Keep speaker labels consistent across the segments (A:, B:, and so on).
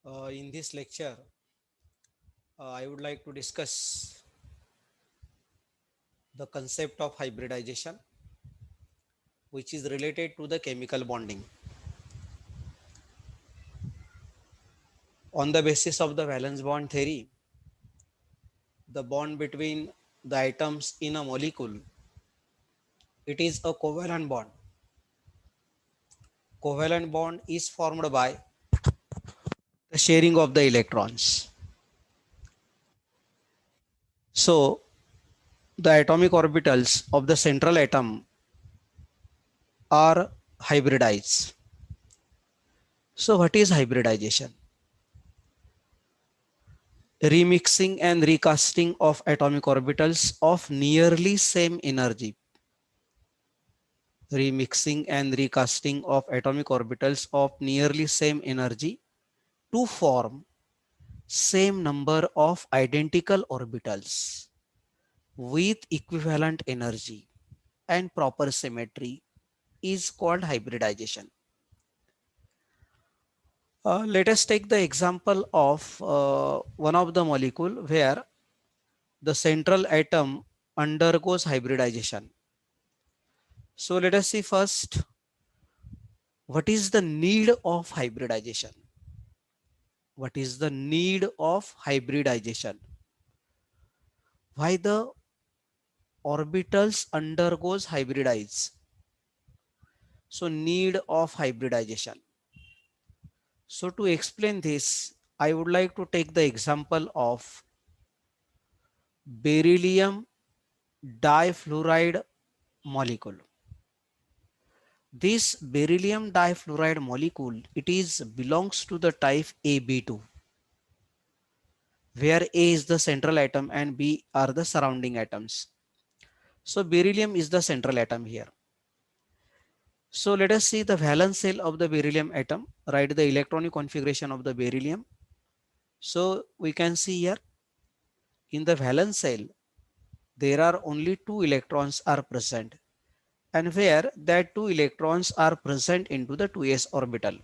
A: In this lecture, I would like to discuss the concept of hybridization, which is related to the chemical bonding. On the basis of the valence bond theory, the bond between the atoms in a molecule, it is a covalent bond. Covalent bond is formed by the sharing of the electrons. So, the atomic orbitals of the central atom are hybridized. So, what is hybridization? Remixing and recasting of atomic orbitals of nearly same energy. Remixing and recasting of atomic orbitals of nearly same energy to form same number of identical orbitals with equivalent energy and proper symmetry is called hybridization. Let us take the example of one of the molecule where the central atom undergoes hybridization. So let us see first what is the need of hybridization. What is the need of hybridization? Why the orbitals undergoes hybridize? So need of hybridization. So to explain this, I would like to take the example of beryllium difluoride molecule. This beryllium difluoride molecule, it is belongs to the type AB2, where A is the central atom and B are the surrounding atoms. So beryllium is the central atom here. So let us see the valence shell of the beryllium atom, write the electronic configuration of the beryllium. So we can see here in the valence shell, there are only two electrons are present, and where that two electrons are present into the 2s orbital.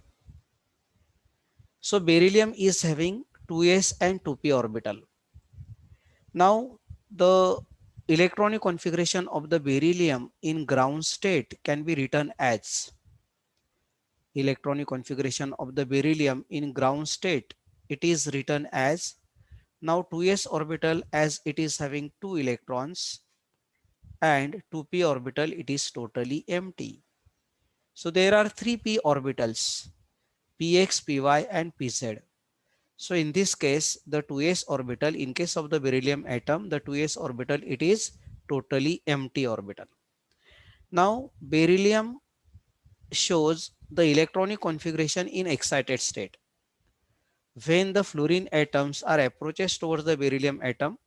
A: So beryllium is having 2s and 2p orbital. Now the electronic configuration of the beryllium in ground state can be written as electronic configuration of the beryllium in ground state. It is written as now 2s orbital as it is having two electrons and 2p orbital it is totally empty. So there are three p orbitals px, py and pz. So in this case the 2s orbital in case of the beryllium atom the 2s orbital it is totally empty orbital. Now beryllium shows the electronic configuration in excited state. When the fluorine atoms are approaches towards the beryllium atom,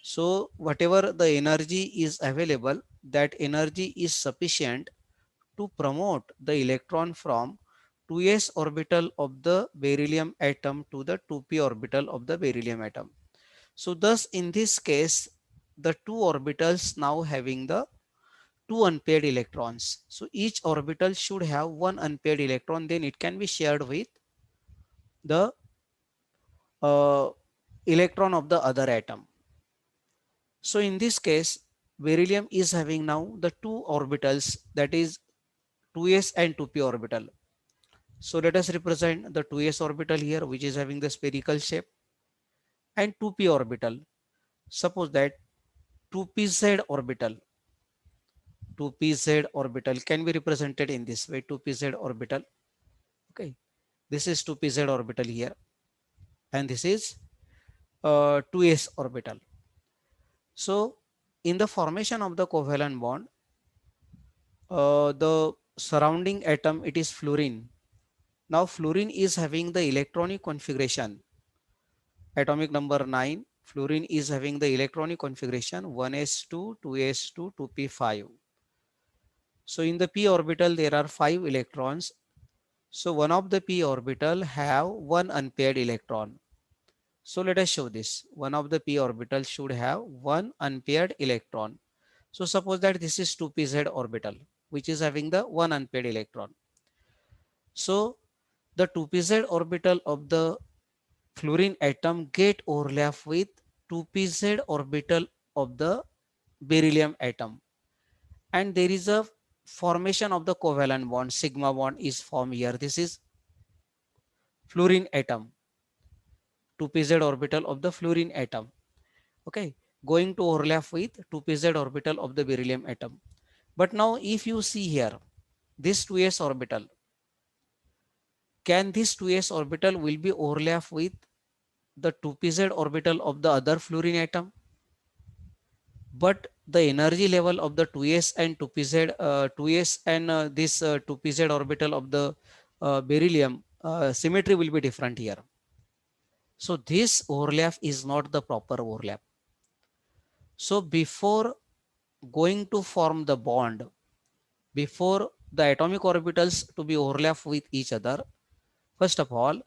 A: so whatever the energy is available, that energy is sufficient to promote the electron from 2s orbital of the beryllium atom to the 2p orbital of the beryllium atom. So thus in this case, the two orbitals now having the two unpaired electrons. So each orbital should have one unpaired electron, then it can be shared with the uh, electron of the other atom. So in this case, beryllium is having now the two orbitals, that is 2s and 2p orbital. So let us represent the 2s orbital here, which is having the spherical shape, and 2p orbital. Suppose that 2pz orbital, 2pz orbital can be represented in this way, 2pz orbital. Okay, this is 2pz orbital here, and this is 2s orbital. So in the formation of the covalent bond, the surrounding atom it is fluorine. Now fluorine is having the electronic configuration atomic number 9. Fluorine is having the electronic configuration 1s2, 2s2, 2p5. So in the p orbital there are 5 electrons. So one of the p orbital have one unpaired electron. So let us show this. One of the p orbital should have one unpaired electron. So suppose that this is 2pz orbital, which is having the one unpaired electron. So the 2pz orbital of the fluorine atom get overlap with 2pz orbital of the beryllium atom, and there is a formation of the covalent bond, sigma bond is formed here. This is fluorine atom, 2pz orbital of the fluorine atom, okay, going to overlap with 2pz orbital of the beryllium atom. But now if you see here, this 2s orbital, can this 2s orbital will be overlap with the 2pz orbital of the other fluorine atom? But the energy level of the 2s and 2pz 2s and this 2pz orbital of the beryllium symmetry will be different here. So this overlap is not the proper overlap. So before going to form the bond, before the atomic orbitals to be overlap with each other, first of all,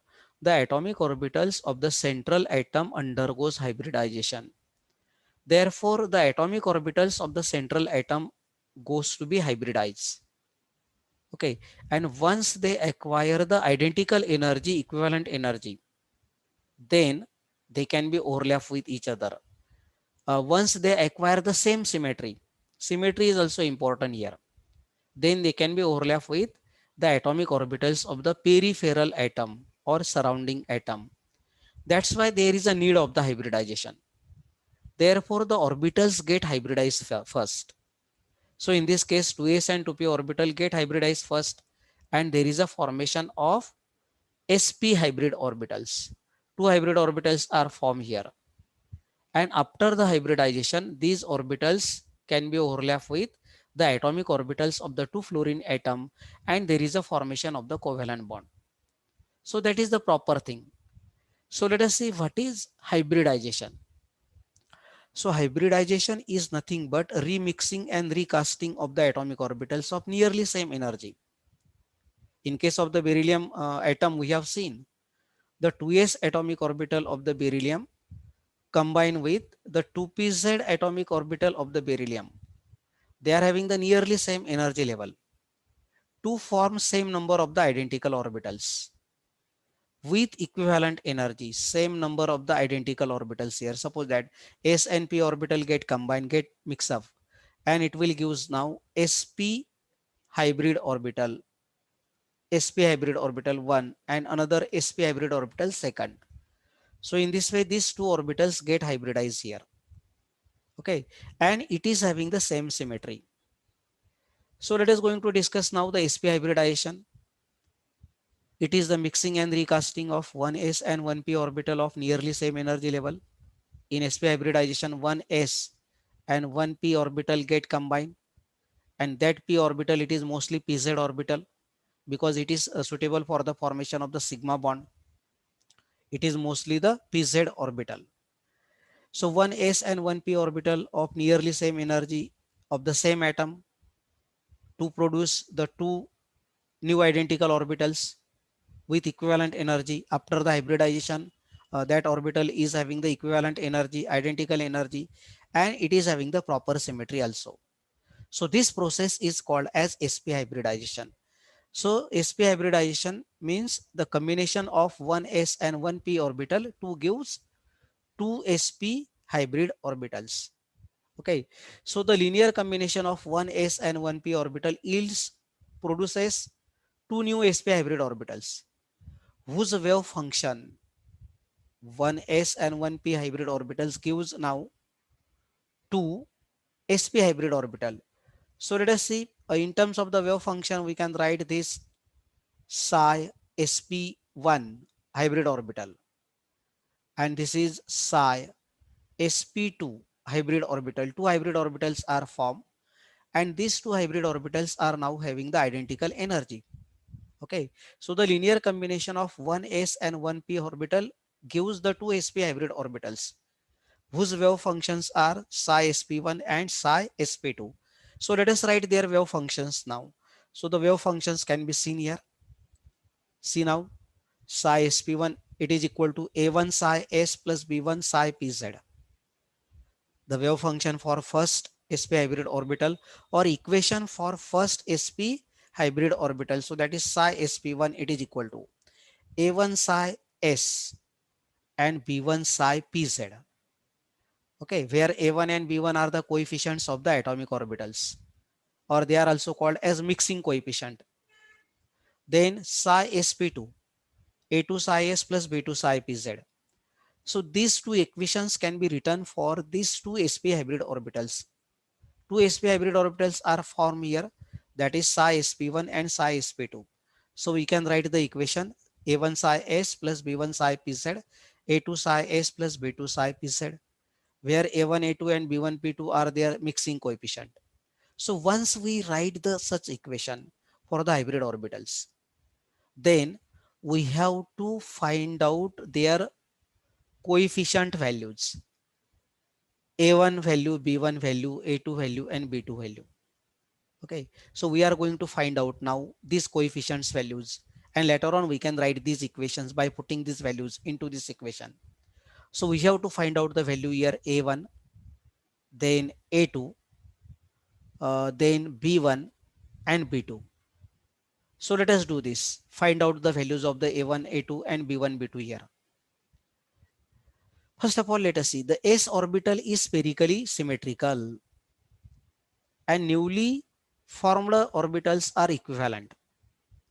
A: the atomic orbitals of the central atom undergoes hybridization. Therefore, the atomic orbitals of the central atom goes to be hybridized. Okay, and once they acquire the identical energy, equivalent energy, then they can be overlap with each other. Once they acquire the same symmetry, symmetry is also important here, then they can be overlap with the atomic orbitals of the peripheral atom or surrounding atom. That's why there is a need of the hybridization. Therefore, the orbitals get hybridized first. So in this case, 2s and 2p orbital get hybridized first, and there is a formation of sp hybrid orbitals. Two hybrid orbitals are formed here. And after the hybridization, these orbitals can be overlapped with the atomic orbitals of the two fluorine atom, and there is a formation of the covalent bond. So that is the proper thing. So let us see what is hybridization. So hybridization is nothing but remixing and recasting of the atomic orbitals of nearly same energy. In case of the beryllium atom, we have seen the 2s atomic orbital of the beryllium combined with the 2pz atomic orbital of the beryllium. They are having the nearly same energy level to form same number of the identical orbitals with equivalent energy, same number of the identical orbitals here. Suppose that s and p orbital get combined, get mixed up, and it will gives now sp hybrid orbital, sp hybrid orbital 1 and another sp hybrid orbital second. So in this way, these two orbitals get hybridized here. Okay, and it is having the same symmetry. So let us going to discuss now the sp hybridization. It is the mixing and recasting of 1s and 1p orbital of nearly same energy level. In sp hybridization, 1s and 1p orbital get combined, and that p orbital, it is mostly pz orbital because it is suitable for the formation of the sigma bond. It is mostly the pz orbital. So 1s and 1p orbital of nearly same energy of the same atom to produce the two new identical orbitals with equivalent energy. After the hybridization, that orbital is having the equivalent energy, identical energy, and it is having the proper symmetry also. So this process is called as sp hybridization. So sp hybridization means the combination of 1s and 1p orbital to gives two sp hybrid orbitals. Okay, so the linear combination of 1s and 1p orbital yields produces two new sp hybrid orbitals whose wave function 1s and 1p hybrid orbitals gives now two sp hybrid orbital. So let us see in terms of the wave function, we can write this psi sp1 hybrid orbital, and this is psi sp2 hybrid orbital. Two hybrid orbitals are formed, and these two hybrid orbitals are now having the identical energy. Okay, so the linear combination of 1s and 1p orbital gives the two sp hybrid orbitals whose wave functions are psi sp1 and psi sp2. So let us write their wave functions now. So the wave functions can be seen here. See now, psi sp1, it is equal to a1 psi s plus b1 psi pz. The wave function for first sp hybrid orbital or equation for first sp hybrid orbital. So that is psi sp1, it is equal to a1 psi s and B1 psi pz. Okay, where A1 and B1 are the coefficients of the atomic orbitals, or they are also called as mixing coefficient. Then psi sp2, A2 psi s plus B2 psi pz. So these two equations can be written for these two sp hybrid orbitals. Two sp hybrid orbitals are formed here, that is psi sp1 and psi sp2. So we can write the equation A1 psi s plus B1 psi pz, A2 psi s plus B2 psi pz, where A1 A2 and B1 B2 are their mixing coefficient. So once we write the such equation for the hybrid orbitals, then we have to find out their coefficient values, A1 value, B1 value, A2 value and B2 value. Okay, so we are going to find out now these coefficients values, and later on we can write these equations by putting these values into this equation. So we have to find out the value here A1, then A2, then B1 and B2. So let us do this. Find out the values of the A1, A2 and B1, B2 here. First of all, let us see. The s orbital is spherically symmetrical and newly formed orbitals are equivalent.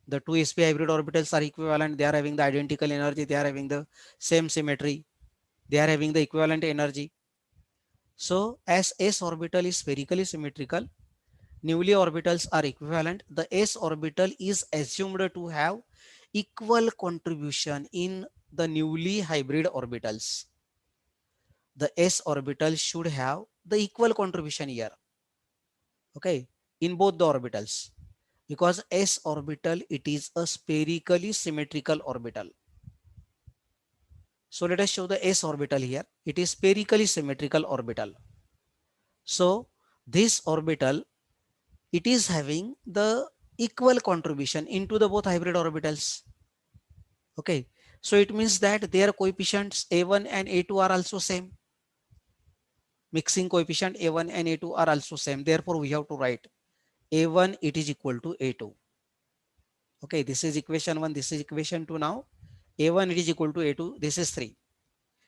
A: The two sp hybrid orbitals are equivalent. They are having the identical energy. They are having the same symmetry. They are having the equivalent energy. So as s orbital is spherically symmetrical, newly orbitals are equivalent. The s orbital is assumed to have equal contribution in the newly hybrid orbitals. The s orbital should have the equal contribution here. Okay, in both the orbitals, because s orbital, it is a spherically symmetrical orbital. So let us show the s orbital here. It is spherically symmetrical orbital. So this orbital, it is having the equal contribution into the both hybrid orbitals. Okay, so it means that their coefficients A1 and A2 are also same. Mixing coefficient A1 and A2 are also same. Therefore, we have to write A1, it is equal to A2. Okay, this is equation 1, this is equation 2 now. A1, it is equal to A2, this is 3.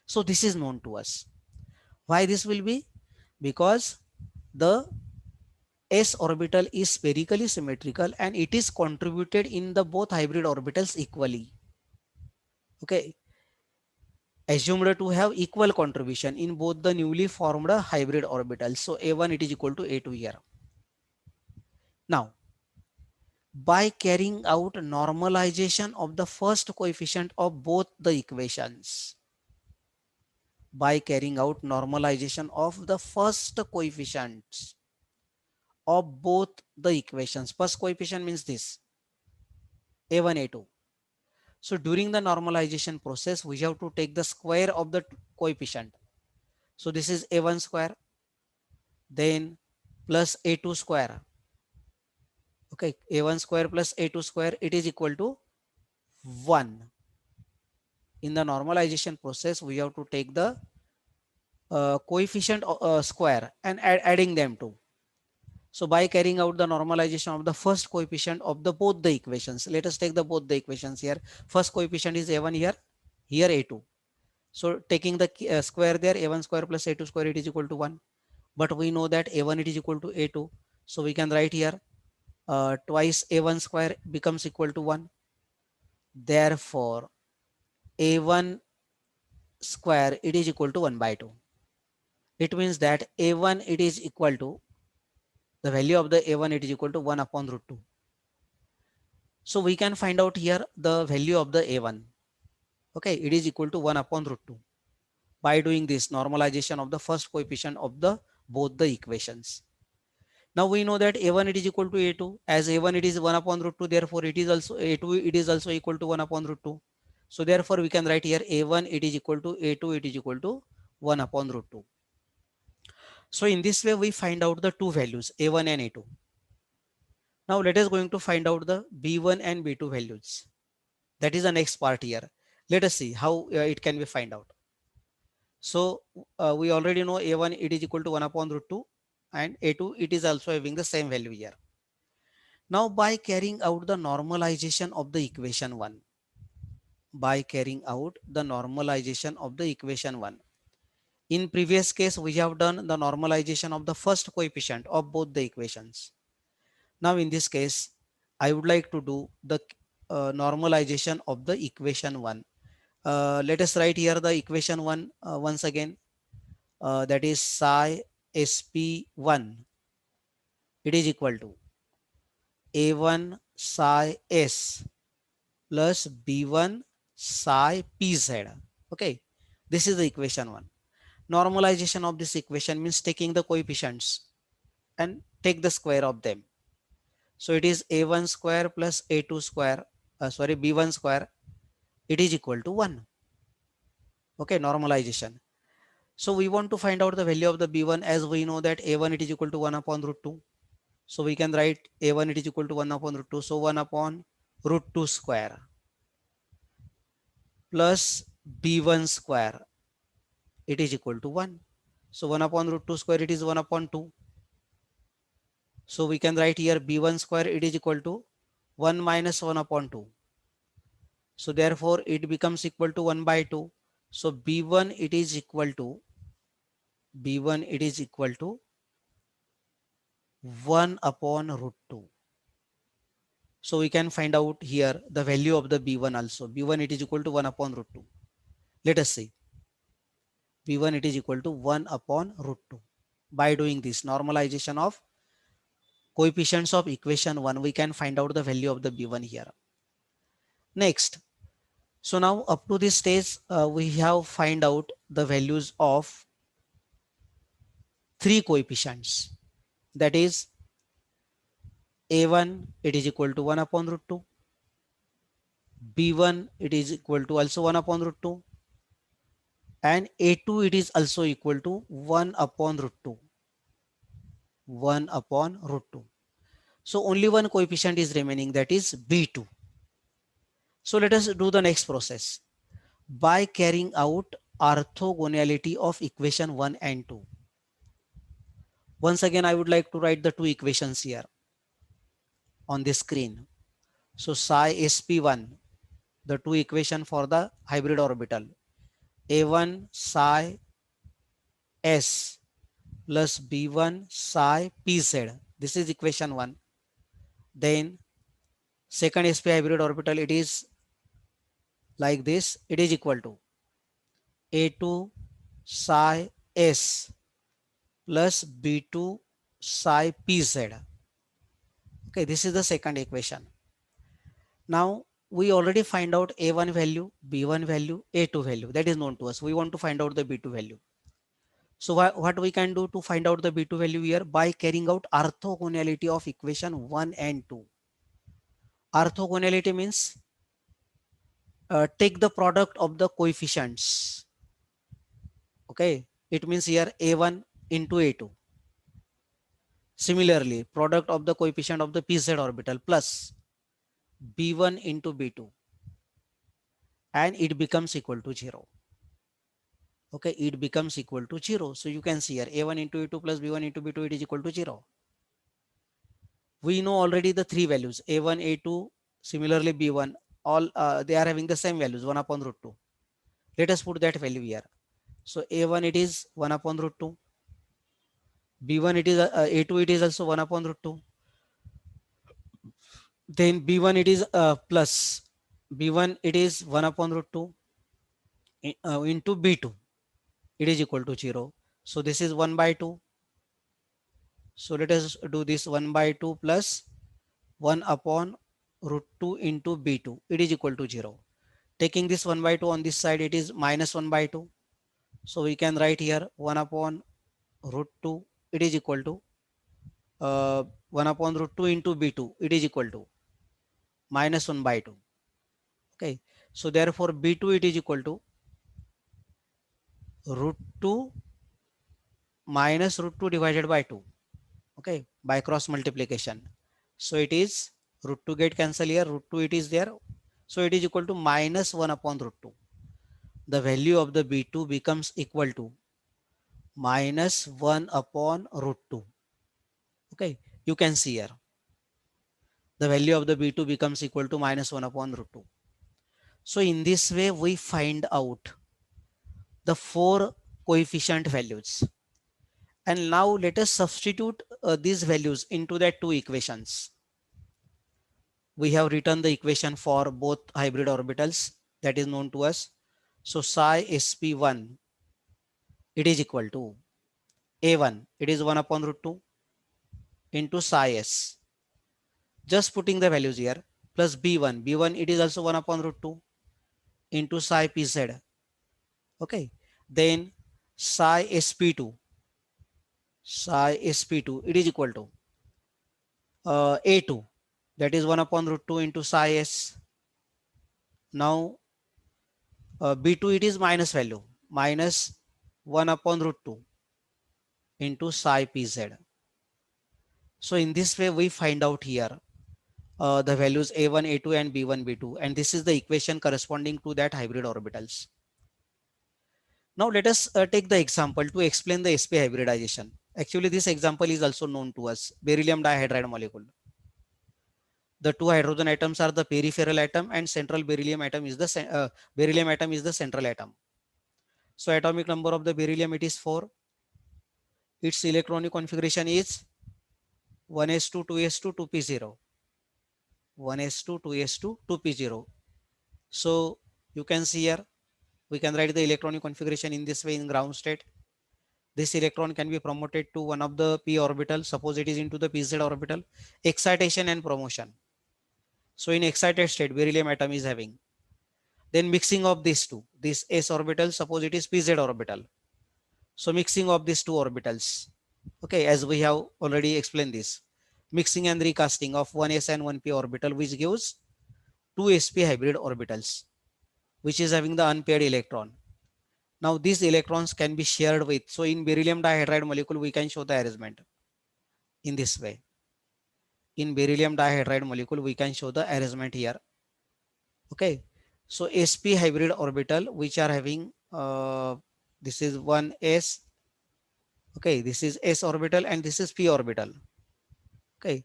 A: So this is known to us. Why this will be? Because the s orbital is spherically symmetrical and it is contributed in the both hybrid orbitals equally. Okay, assumed to have equal contribution in both the newly formed hybrid orbitals. So A1, it is equal to A2 here. Now, by carrying out normalization of the first coefficient of both the equations, by carrying out normalization of the first coefficients of both the equations, first coefficient means this A1, A2. So during the normalization process, we have to take the square of the coefficient. So this is A1 square, then plus A2 square. Okay, A1 square plus A2 square, it is equal to 1. In the normalization process, we have to take the coefficient square and adding them to. So by carrying out the normalization of the first coefficient of the both the equations, let us take the both the equations here. First coefficient is A1 here, here A2. So taking the square there, A1 square plus A2 square, it is equal to 1. But we know that A1, it is equal to A2. So we can write here twice A1 square becomes equal to 1. Therefore, A1 square, it is equal to 1 by 2. It means that A1, it is equal to, the value of the A1, it is equal to 1 upon root 2. So we can find out here the value of the A1. Okay, it is equal to 1 upon root 2 by doing this normalization of the first coefficient of the both the equations. Now we know that A1, it is equal to A2. As A1, it is 1 upon root 2, therefore it is also A2, it is also equal to 1 upon root 2. So therefore we can write here A1, it is equal to A2, it is equal to 1 upon root 2. So in this way we find out the two values A1 and A2. Now let us going to find out the B1 and B2 values. That is the next part here. Let us see how it can be find out. So we already know A1, it is equal to 1 upon root 2, and A2, it is also having the same value here. Now by carrying out the normalization of the equation 1, by carrying out the normalization of the equation 1. In previous case, we have done the normalization of the first coefficient of both the equations. Now in this case, I would like to do the normalization of the equation 1. Let us write here the equation 1 once again. That is psi sp1. It is equal to a1 psi s plus b1 psi pz. Okay, this is the equation 1. Normalization of this equation means taking the coefficients and take the square of them. So it is a1 square plus a2 square, b1 square, it is equal to 1. Okay, normalization. So we want to find out the value of the b1, as we know that a1 it is equal to 1 upon root 2. So we can write a1 it is equal to 1 upon root 2. So 1 upon root 2 square plus b1 square, it is equal to 1. So 1 upon root 2 square, it is 1 upon 2. So we can write here b1 square, it is equal to 1 minus 1 upon 2. So therefore it becomes equal to 1 by 2. So b1 it is equal to 1 upon root 2. So we can find out here the value of the b1 also. b1 it is equal to 1 upon root 2. Let us see. b1 it is equal to 1 upon root 2. By doing this normalization of coefficients of equation 1, we can find out the value of the b1 here. Next, so now up to this stage, we have find out the values of three coefficients. That is a1 it is equal to 1 upon root 2, b1 it is equal to also 1 upon root 2, and a2 it is also equal to 1 upon root 2. 1 upon root 2. So only one coefficient is remaining, that is b2. So let us do the next process by carrying out orthogonality of equation 1 and 2. Once again, I would like to write the two equations here on the screen. So psi sp1, the two equation for the hybrid orbital, a1 psi s plus b1 psi pz. This is equation 1. Then second sp hybrid orbital, it is like this. It is equal to a2 psi s plus b2 psi pz. Okay, this is the second equation. Now we already find out a1 value, b1 value, a2 value, that is known to us. We want to find out the b2 value. So what we can do to find out the b2 value here? By carrying out orthogonality of equation 1 and 2. Orthogonality means take the product of the coefficients. Okay, it means here a1 into a2. Similarly, product of the coefficient of the pz orbital plus b1 into b2, and it becomes equal to 0. Okay, it becomes equal to 0. So you can see here a1 into a2 plus b1 into b2, it is equal to 0. We know already the three values a1, a2, similarly b1, all they are having the same values 1 upon root 2. Let us put that value here. So a1 it is 1 upon root 2, b1 it is a2 it is also 1 upon root 2. Then b1 it is plus b1 it is 1 upon root 2 into b2, it is equal to 0. So this is 1 by 2. So let us do this 1 by 2 plus 1 upon root 2 into b2, it is equal to 0. Taking this 1 by 2 on this side, it is minus 1 by 2. So we can write here 1 upon root 2, it is equal to 1 upon root 2 into b2, it is equal to minus 1 by 2. Okay, so therefore b2 it is equal to root 2 minus root 2 divided by 2. Okay, by cross multiplication. So it is root 2 get cancel here, root 2 it is there. So it is equal to minus 1 upon root 2. The value of the b2 becomes equal to minus 1 upon root 2. Okay, you can see here the value of the b2 becomes equal to minus 1 upon root 2. So in this way, we find out the four coefficient values. And now let us substitute these values into the two equations. We have written the equation for both hybrid orbitals that is known to us. So psi sp1, it is equal to a1, it is 1 upon root 2 into psi s. Just putting the values here, plus b1 it is also 1 upon root 2 into psi pz. Okay, then psi sp2 it is equal to a2, that is 1 upon root 2 into psi s. Now b2 it is minus value, minus 1 upon root 2 into psi pz. So in this way we find out here the values a1 a2 and b1 b2, and this is the equation corresponding to that hybrid orbitals. Now let us take the example to explain the sp hybridization. Actually this example is also known to us, beryllium dihydride molecule. The two hydrogen atoms are the peripheral atom, and central beryllium atom is the central atom. So atomic number of the beryllium, it is 4. Its electronic configuration is 1s2 2s2 2p0, 1s2 2s2 2p0. So you can see here, we can write the electronic configuration in this way in ground state. This electron can be promoted to one of the p orbital, suppose it is into the pz orbital. Excitation and promotion. So in excited state, beryllium atom is having. Then mixing of these two, this s orbital, suppose it is pz orbital. So mixing of these two orbitals. Okay, as we have already explained this. Mixing and recasting of 1s and 1p orbital, which gives 2sp hybrid orbitals, which is having the unpaired electron. Now these electrons can be shared with. So in beryllium dihydride molecule, we can show the arrangement in this way. In beryllium dihydride molecule, we can show the arrangement here. Okay, so sp hybrid orbital, which are having this is 1s. Okay, this is s orbital and this is p orbital. Okay,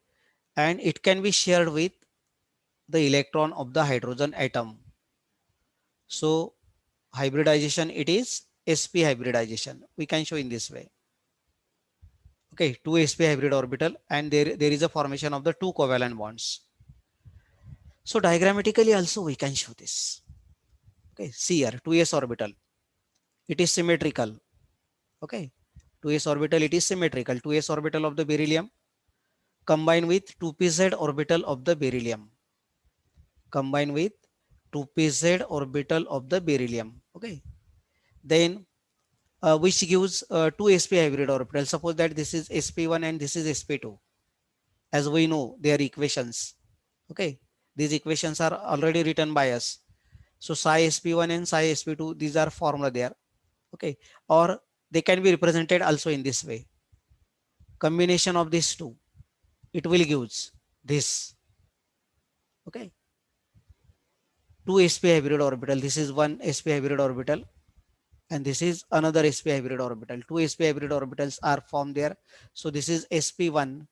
A: and it can be shared with the electron of the hydrogen atom. So hybridization, it is sp hybridization. We can show in this way. Okay, two sp hybrid orbital, and there is a formation of the two covalent bonds. So diagrammatically also we can show this. Okay, see here, 2s orbital, it is symmetrical. Okay, 2s orbital, it is symmetrical. 2s orbital of the beryllium combined with 2pz orbital of the beryllium, combined with 2pz orbital of the beryllium. Okay, then which gives two sp hybrid orbital. Suppose that this is sp1 and this is sp2. As we know, they are equations. Okay, these equations are already written by us. So psi sp1 and psi sp2, these are formula there. Okay, or they can be represented also in this way. Combination of these two, it will gives this. Okay, two sp hybrid orbital. This is one sp hybrid orbital, and this is another sp hybrid orbital. Two sp hybrid orbitals are formed there. So this is sp1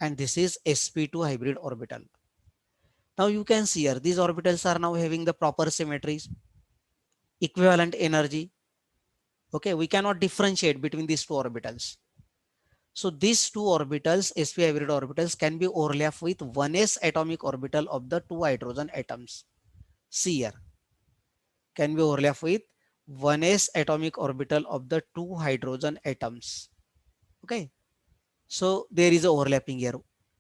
A: and this is sp2 hybrid orbital. Now you can see here, these orbitals are now having the proper symmetries, equivalent energy. Okay, we cannot differentiate between these two orbitals. So these two orbitals, sp hybrid orbitals, can be overlapped with 1s atomic orbital of the two hydrogen atoms. See here, can be overlapped with 1s atomic orbital of the two hydrogen atoms. Okay, so there is a overlapping here.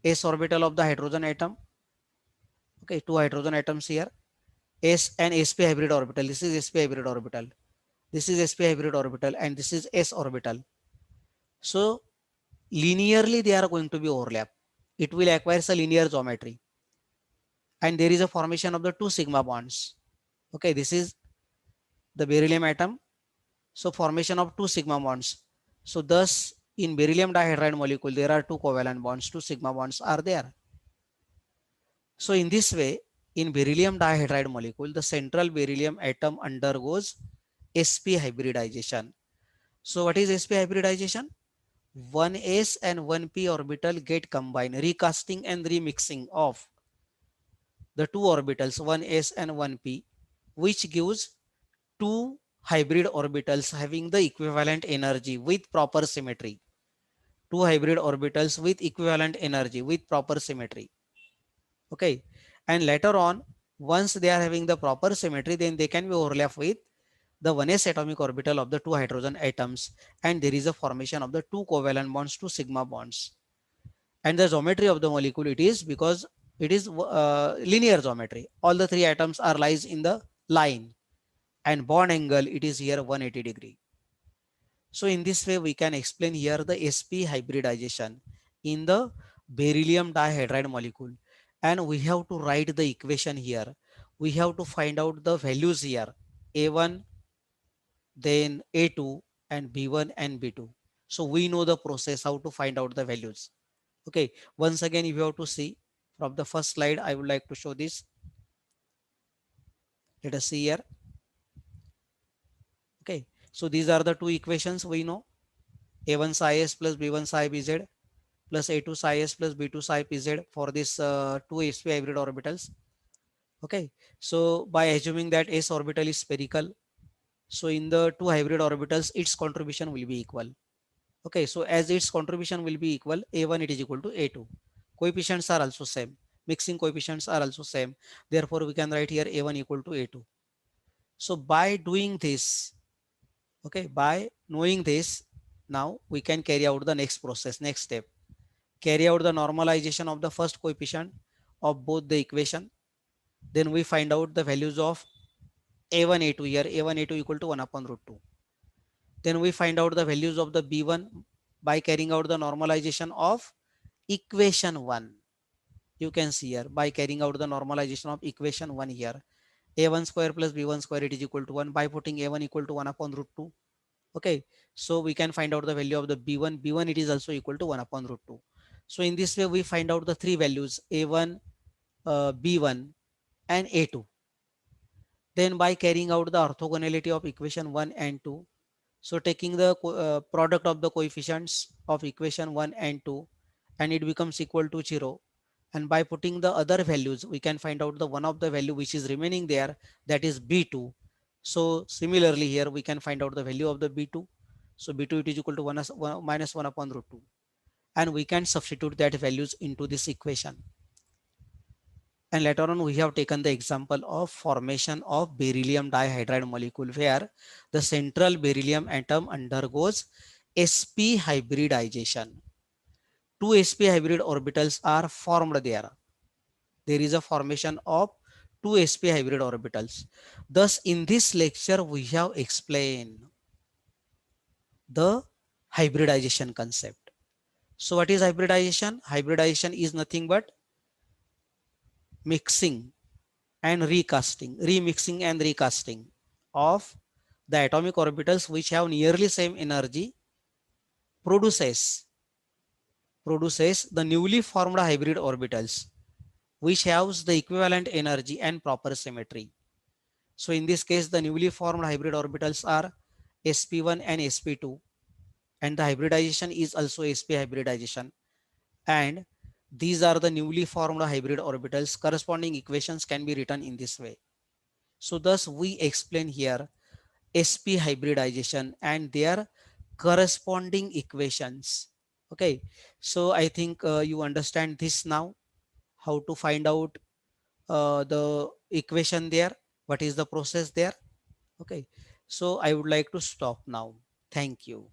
A: S orbital of the hydrogen atom. Okay, two hydrogen atoms here. S and sp hybrid orbital. This is sp hybrid orbital. This is sp hybrid orbital, and this is s orbital. So linearly they are going to be overlap. It will acquire a linear geometry, and there is a formation of the two sigma bonds. Okay, this is the beryllium atom. So formation of two sigma bonds. So thus in beryllium dihydride molecule, there are two covalent bonds, two sigma bonds are there. So in this way, in beryllium dihydride molecule, the central beryllium atom undergoes sp hybridization. So what is sp hybridization? 1s and 1p orbital get combined, recasting and remixing of the two orbitals 1s and 1p. which gives two hybrid orbitals having the equivalent energy with proper symmetry. Two hybrid orbitals with equivalent energy with proper symmetry. Okay. And later on, once they are having the proper symmetry, then they can be overlapped with the 1s atomic orbital of the two hydrogen atoms, and there is a formation of the two covalent bonds, two sigma bonds. And the geometry of the molecule, it is because it is linear geometry. All the three atoms are lies in the line, and bond angle, it is here 180 degree. So in this way, we can explain here the sp hybridization in the beryllium dihydride molecule. And we have to write the equation here. We have to find out the values here, A1, then A2, and B1 and B2. So we know the process how to find out the values. Okay, once again, if you have to see from the first slide, I would like to show this. Let us see here. Okay, so these are the two equations we know. A1 psi s plus B1 psi bz plus A2 psi s plus B2 psi pz for this two sp hybrid orbitals. Okay, so by assuming that s orbital is spherical, so in the two hybrid orbitals, its contribution will be equal. Okay, so as its contribution will be equal, A1 it is equal to A2. Coefficients are also same. Mixing coefficients are also same. Therefore, we can write here A1 equal to A2. So by doing this, okay, by knowing this, now we can carry out the next process, next step. Carry out the normalization of the first coefficient of both the equation. Then we find out the values of A1, A2 here. A1, A2 equal to 1 upon root 2. Then we find out the values of the B1 by carrying out the normalization of equation 1. You can see here by carrying out the normalization of equation 1 here. A1 square plus B1 square, it is equal to 1 by putting A1 equal to 1 upon root 2. Okay, so we can find out the value of the B1. B1 it is also equal to 1 upon root 2. So in this way, we find out the three values A1, B1 and A2. Then by carrying out the orthogonality of equation 1 and 2, so taking the product of the coefficients of equation 1 and 2, and it becomes equal to 0. And by putting the other values, we can find out the one of the value which is remaining there, that is B2. So similarly here we can find out the value of the B2. So B2 it is equal to 1 minus 1 upon root 2. And we can substitute that values into this equation. And later on, we have taken the example of formation of beryllium dihydride molecule where the central beryllium atom undergoes sp hybridization. Two sp hybrid orbitals are formed there. There is a formation of two sp hybrid orbitals. Thus, in this lecture, we have explained the hybridization concept. So what is hybridization? Hybridization is nothing but mixing and recasting, remixing and recasting of the atomic orbitals which have nearly same energy produces the newly formed hybrid orbitals which has the equivalent energy and proper symmetry. So in this case, the newly formed hybrid orbitals are sp1 and sp2, and the hybridization is also sp hybridization, and these are the newly formed hybrid orbitals. Corresponding equations can be written in this way. So thus we explain here sp hybridization and their corresponding equations. Okay, so I think you understand this now, how to find out the equation there, what is the process there. Okay, so I would like to stop now. Thank you.